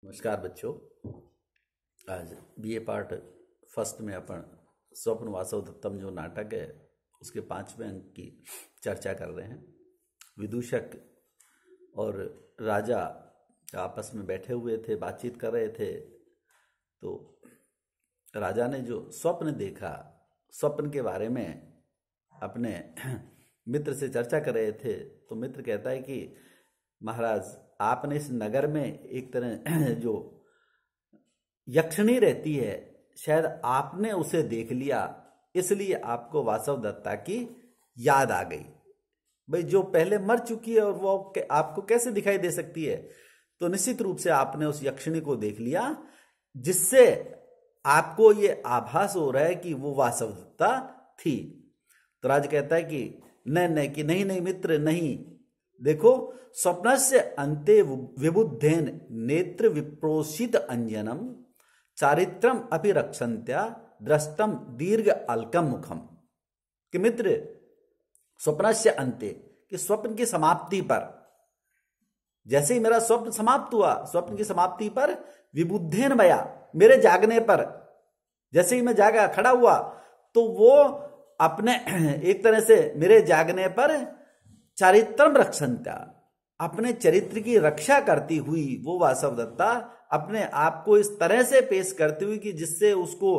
नमस्कार बच्चों। आज बीए पार्ट फर्स्ट में अपन स्वप्न वासवदत्तम जो नाटक है उसके 5वें अंक की चर्चा कर रहे हैं। विदूषक और राजा आपस में बैठे हुए थे, बातचीत कर रहे थे। तो राजा ने जो स्वप्न देखा, स्वप्न के बारे में अपने मित्र से चर्चा कर रहे थे। तो मित्र कहता है कि महाराज, आपने इस नगर में एक तरह जो यक्षिणी रहती है, शायद आपने उसे देख लिया, इसलिए आपको वासवदत्ता की याद आ गई। भाई, जो पहले मर चुकी है और वो आपको कैसे दिखाई दे सकती है? तो निश्चित रूप से आपने उस यक्षिणी को देख लिया, जिससे आपको ये आभास हो रहा है कि वो वासवदत्ता थी। तो राज कहता है कि नहीं नहीं मित्र, नहीं। देखो, स्वप्नस्य अन्ते विबुद्धेन नेत्र विप्रोषित अंजनम चारित्रम अपि रक्षन्त्या दृष्टम दीर्घ अलकम मुखम। कि मित्र, स्वप्नस्य अन्ते, कि स्वप्न की समाप्ति पर, जैसे ही मेरा स्वप्न समाप्त हुआ, स्वप्न की समाप्ति पर विबुद्धेन मया, मेरे जागने पर, जैसे ही मैं जागा, खड़ा हुआ, तो वो अपने एक तरह से मेरे जागने पर चारित्रम रक्षन्त्या, अपने चरित्र की रक्षा करती हुई वो वासवदत्ता अपने आप को इस तरह से पेश करती हुई कि जिससे उसको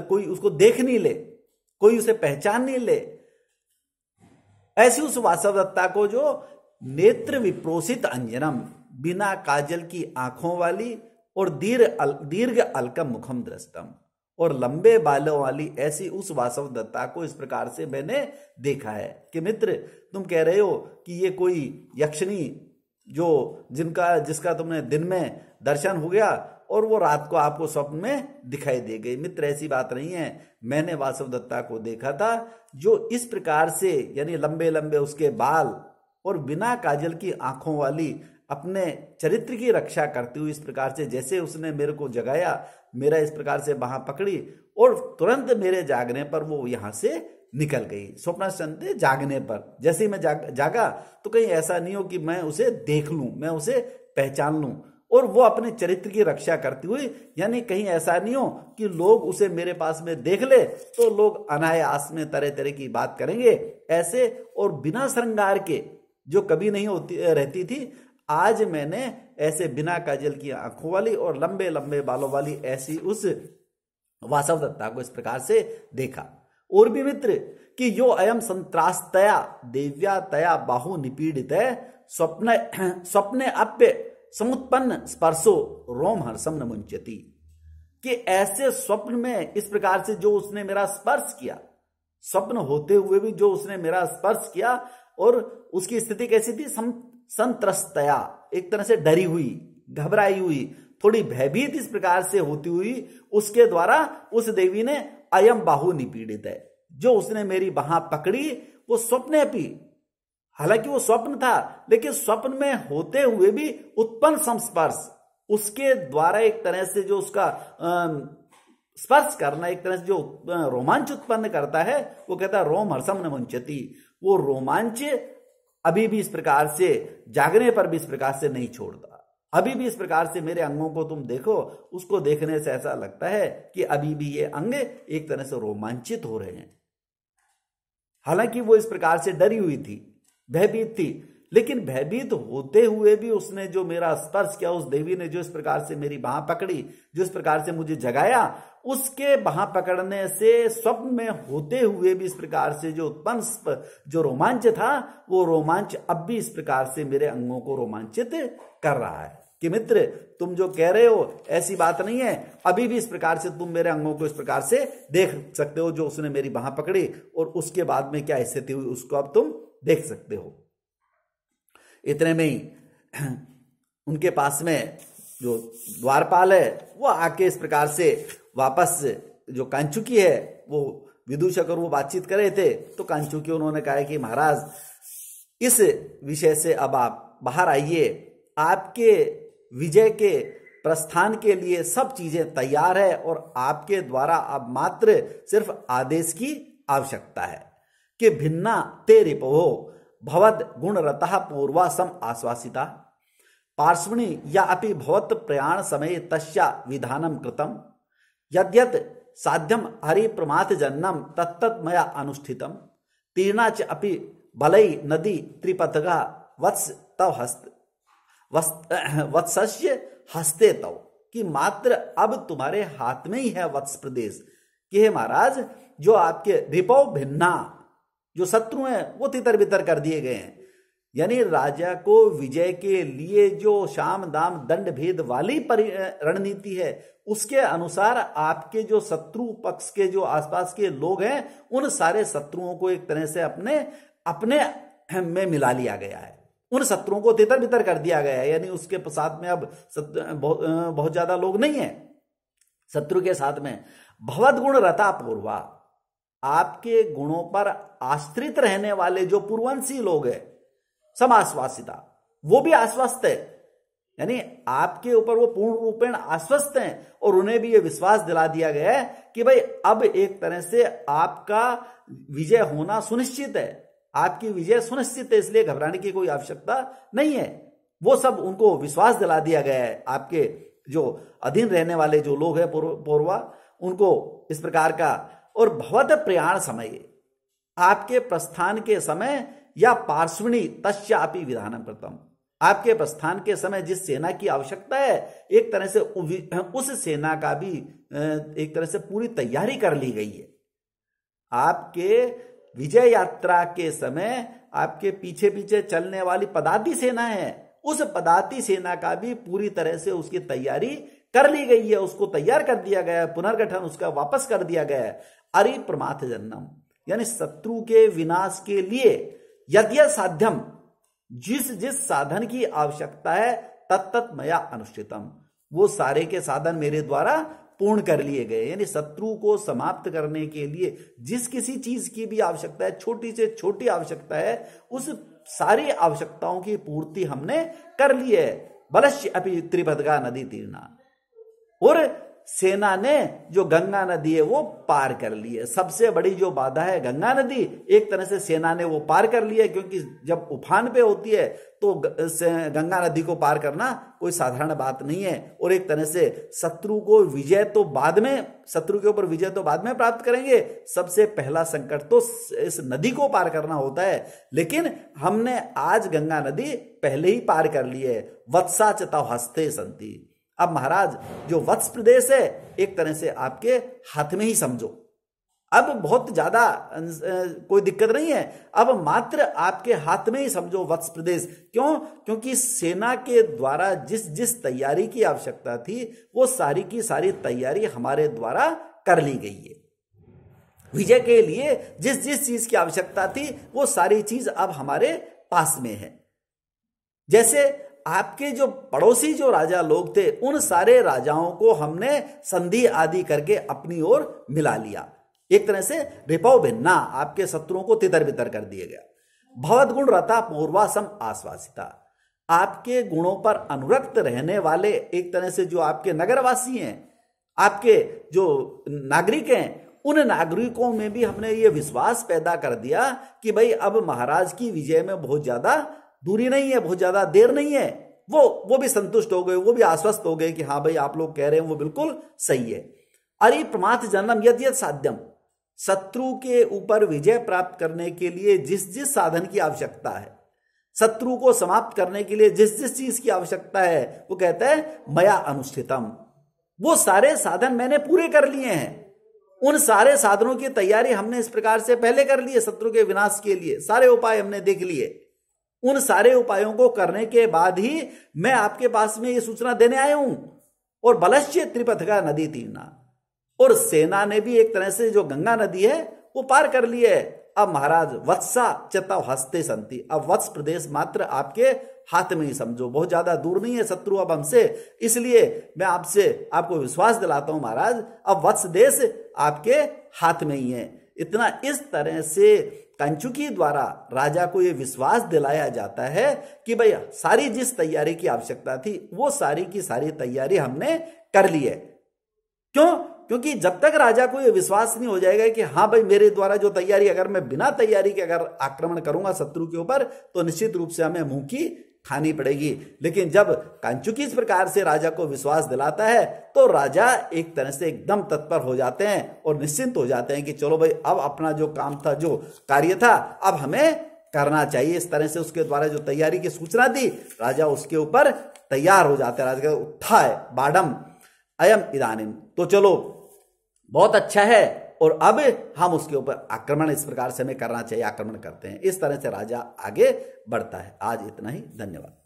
कोई उसको देख नहीं ले, कोई उसे पहचान नहीं ले, ऐसी उस वासवदत्ता को जो नेत्र विप्रोषित अंजनम, बिना काजल की आंखों वाली, और दीर्घ अलकम मुखम दृष्टम, और लंबे बालों वाली ऐसी उस वासवदत्ता को इस प्रकार से मैंने देखा है। कि मित्र, तुम कह रहे हो कि ये कोई यक्षिणी जो जिसका तुमने दिन में दर्शन हो गया और वो रात को आपको स्वप्न में दिखाई दे गई। मित्र, ऐसी बात नहीं है। मैंने वासवदत्ता को देखा था, जो इस प्रकार से, यानी लंबे लंबे उसके बाल और बिना काजल की आंखों वाली, अपने चरित्र की रक्षा करती हुई इस प्रकार से, जैसे उसने मेरे को जगाया, मेरा इस प्रकार से बाह पकड़ी और तुरंत मेरे जागने पर वो यहां से निकल गई। स्वप्न जागने पर, जैसे ही मैं जागा तो कहीं ऐसा नहीं हो कि मैं उसे देख लूं, मैं उसे पहचान लूं, और वो अपने चरित्र की रक्षा करती हुई, यानी कहीं ऐसा नहीं हो कि लोग उसे मेरे पास में देख ले तो लोग अनायास में तरह तरह की बात करेंगे, ऐसे। और बिना श्रृंगार के, जो कभी नहीं होती रहती थी, आज मैंने ऐसे बिना काजल की आंखों वाली और लंबे लंबे बालों वाली ऐसी उस वासवदत्ता को इस प्रकार से देखा। और भी मित्र, कि यो अयम संत्रास्तया देव्या तया बाहु निपीड़ित स्वप्ने अप्य समुत्पन्न स्पर्शो रोम हर्षम न मुंचती। कि ऐसे स्वप्न में इस प्रकार से जो उसने मेरा स्पर्श किया, स्वप्न होते हुए भी जो उसने मेरा स्पर्श किया, और उसकी स्थिति कैसी थी? संत्रस्तया, एक तरह से डरी हुई, घबराई हुई, थोड़ी भयभीत इस प्रकार से होती हुई, उसके द्वारा उस देवी ने अयम बाहु निपीड़ित है, जो उसने मेरी बाह पकड़ी, वो स्वप्ने भी, हालांकि वो स्वप्न था, लेकिन स्वप्न में होते हुए भी उत्पन्न संस्पर्श, उसके द्वारा एक तरह से जो उसका स्पर्श करना, एक तरह से जो रोमांच उत्पन्न करता है, वो कहता है रोम हर्षम न मुंचती। वो रोमांच अभी भी इस प्रकार से, जागने पर भी इस प्रकार से नहीं छोड़ता। अभी भी इस प्रकार से मेरे अंगों को तुम देखो, उसको देखने से ऐसा लगता है कि अभी भी ये अंग एक तरह से रोमांचित हो रहे हैं। हालांकि वो इस प्रकार से डरी हुई थी, भयभीत थी, लेकिन भयभीत होते हुए भी उसने जो मेरा स्पर्श किया, उस देवी ने जो इस प्रकार से मेरी बाह पकड़ी, जो इस प्रकार से मुझे जगाया, उसके बाह पकड़ने से स्वप्न में होते हुए भी इस प्रकार से जो उत्पन्न जो रोमांच था, वो रोमांच अब भी इस प्रकार से मेरे अंगों को रोमांचित कर रहा है। कि मित्र, तुम जो कह रहे हो ऐसी बात नहीं है, अभी भी इस प्रकार से तुम मेरे अंगों को इस प्रकार से देख सकते हो, जो उसने मेरी बाह पकड़ी और उसके बाद में क्या स्थिति हुई उसको अब तुम देख सकते हो। इतने में ही उनके पास में जो द्वारपाल है वो आके इस प्रकार से वापस, जो कांचुकी है, वो विदूषक और वो बातचीत कर रहे थे, तो कांचुकी उन्होंने कहा कि महाराज, इस विषय से अब आप बाहर आइए, आपके विजय के प्रस्थान के लिए सब चीजें तैयार है और आपके द्वारा अब मात्र सिर्फ आदेश की आवश्यकता है। कि भिन्ना ते रिपवो भवद गुण रतः पूर्वा सम आश्वासिता, पार्श्वनि या अपि भवत प्रयाण समय तस्या विधानम कृतम यद्यत साध्यम हरि प्रमाथ जन्नम तत्तत् मया अनुष्ठितम तीर्णा च अपि बलई नदी त्रिपथगा वत्स तव हस्त वत्सस्य हस्ते तव, कि मात्र अब तुम्हारे हाथ में ही है वत्स प्रदेश, कि हे महाराज जो आपके रिपो भिन्ना जो शत्रु हैं वो तितर बितर कर दिए गए हैं। यानी राजा को विजय के लिए जो शाम दाम दंड भेद वाली रणनीति है उसके अनुसार आपके जो शत्रु पक्ष के जो आसपास के लोग हैं उन सारे शत्रुओं को एक तरह से अपने अपने में मिला लिया गया है, उन शत्रुओं को तितर बितर कर दिया गया है। यानी उसके साथ में अब बहुत ज्यादा लोग नहीं है शत्रु के साथ में। भवद गुण रता पूर्वा, आपके गुणों पर आश्रित रहने वाले जो पूर्ववंशी लोग हैं समाश्वासिता, वो भी आश्वस्त है, यानी आपके ऊपर वो पूर्ण रूपेण आश्वस्त हैं और उन्हें भी ये विश्वास दिला दिया गया है कि भाई अब एक तरह से आपका विजय होना सुनिश्चित है, आपकी विजय सुनिश्चित है, इसलिए घबराने की कोई आवश्यकता नहीं है। वो सब उनको विश्वास दिला दिया गया है, आपके जो अधीन रहने वाले जो लोग हैं पूर्वा उनको इस प्रकार का। और भवत प्रयाण समय, आपके प्रस्थान के समय या पार्श्वनी तस्यापि विधानम कृतम, आपके प्रस्थान के समय जिस सेना की आवश्यकता है एक तरह से उस सेना का भी एक तरह से पूरी तैयारी कर ली गई है। आपके विजय यात्रा के समय आपके पीछे पीछे चलने वाली पदाति सेना है, उस पदाति सेना का भी पूरी तरह से उसकी तैयारी कर ली गई है, उसको तैयार कर दिया गया है, पुनर्गठन उसका वापस कर दिया गया है। अरि प्रमाथ जन्नम, यानी शत्रु के विनाश के लिए यद्य साध्यम, जिस जिस साधन की आवश्यकता है तत्तत् मया अनुष्ठितम, वो सारे के साधन मेरे द्वारा पूर्ण कर लिए गए। यानी शत्रु को समाप्त करने के लिए जिस किसी चीज की भी आवश्यकता है, छोटी से छोटी आवश्यकता है, उस सारी आवश्यकताओं की पूर्ति हमने कर ली है। बलश्य अपि त्रिपथगा नदी तीर्णा, और सेना ने जो गंगा नदी है वो पार कर ली है। सबसे बड़ी जो बाधा है गंगा नदी, एक तरह से सेना ने वो पार कर लिया है, क्योंकि जब उफान पे होती है तो गंगा नदी को पार करना कोई साधारण बात नहीं है। और एक तरह से शत्रु को विजय तो बाद में, शत्रु के ऊपर विजय तो बाद में प्राप्त करेंगे, सबसे पहला संकट तो इस नदी को पार करना होता है। लेकिन हमने आज गंगा नदी पहले ही पार कर ली है। वत्सा चता हस्ते संति, अब महाराज जो वत्स प्रदेश है एक तरह से आपके हाथ में ही समझो, अब बहुत ज्यादा कोई दिक्कत नहीं है, अब मात्र आपके हाथ में ही समझो वत्स प्रदेश। क्यों? क्योंकि सेना के द्वारा जिस जिस तैयारी की आवश्यकता थी वो सारी की सारी तैयारी हमारे द्वारा कर ली गई है। विजय के लिए जिस जिस चीज की आवश्यकता थी वो सारी चीज अब हमारे पास में है। जैसे आपके जो पड़ोसी जो राजा लोग थे उन सारे राजाओं को हमने संधि आदि करके अपनी ओर मिला लिया, एक तरह से रिपव भिन्ना, आपके शत्रुओं को तितर बितर कर दिया गया। भवद गुण रता पूर्वासम आश्वासिता, आपके गुणों पर अनुरक्त रहने वाले एक तरह से जो आपके नगरवासी हैं, आपके जो नागरिक हैं, उन नागरिकों में भी हमने ये विश्वास पैदा कर दिया कि भाई अब महाराज की विजय में बहुत ज्यादा दूरी नहीं है, बहुत ज्यादा देर नहीं है। वो भी संतुष्ट हो गए, वो भी आश्वस्त हो गए कि हाँ भाई आप लोग कह रहे हैं वो बिल्कुल सही है। अरि प्रमाथ जन्म यद यद साध्यम, शत्रु के ऊपर विजय प्राप्त करने के लिए जिस जिस साधन की आवश्यकता है, शत्रु को समाप्त करने के लिए जिस जिस चीज की आवश्यकता है, वो कहता है मया अनुष्ठितम, वो सारे साधन मैंने पूरे कर लिए हैं। उन सारे साधनों की तैयारी हमने इस प्रकार से पहले कर ली है, शत्रु के विनाश के लिए सारे उपाय हमने देख लिए। उन सारे उपायों को करने के बाद ही मैं आपके पास में ये सूचना देने आया हूं। और बलश्य त्रिपथगा नदी तीर्णा, और सेना ने भी एक तरह से जो गंगा नदी है वो पार कर ली है। अब महाराज वत्सा चतव हस्ते संति, अब वत्स प्रदेश मात्र आपके हाथ में ही समझो, बहुत ज्यादा दूर नहीं है शत्रु अब हमसे। इसलिए मैं आपको विश्वास दिलाता हूं महाराज, अब वत्स देश आपके हाथ में ही है। इतना इस तरह से कंचुकी द्वारा राजा को यह विश्वास दिलाया जाता है कि भाई सारी जिस तैयारी की आवश्यकता थी वो सारी की सारी तैयारी हमने कर ली है। क्यों? क्योंकि जब तक राजा को यह विश्वास नहीं हो जाएगा कि हाँ भाई मेरे द्वारा जो तैयारी, अगर मैं बिना तैयारी के अगर आक्रमण करूंगा शत्रु के ऊपर तो निश्चित रूप से हमें मुंह की खानी पड़ेगी। लेकिन जब कांचुकी इस प्रकार से राजा को विश्वास दिलाता है तो राजा एक तरह से एकदम तत्पर हो जाते हैं और निश्चिंत हो जाते हैं कि चलो भाई, अब अपना जो काम था, जो कार्य था, अब हमें करना चाहिए। इस तरह से उसके द्वारा जो तैयारी की सूचना दी, राजा उसके ऊपर तैयार हो जाते हैं। राजा कहते उत्थाय बाडम अयम इदानीम, तो चलो बहुत अच्छा है, और अब हम उसके ऊपर आक्रमण इस प्रकार से हमें करना चाहिए, आक्रमण करते हैं। इस तरह से राजा आगे बढ़ता है। आज इतना ही, धन्यवाद।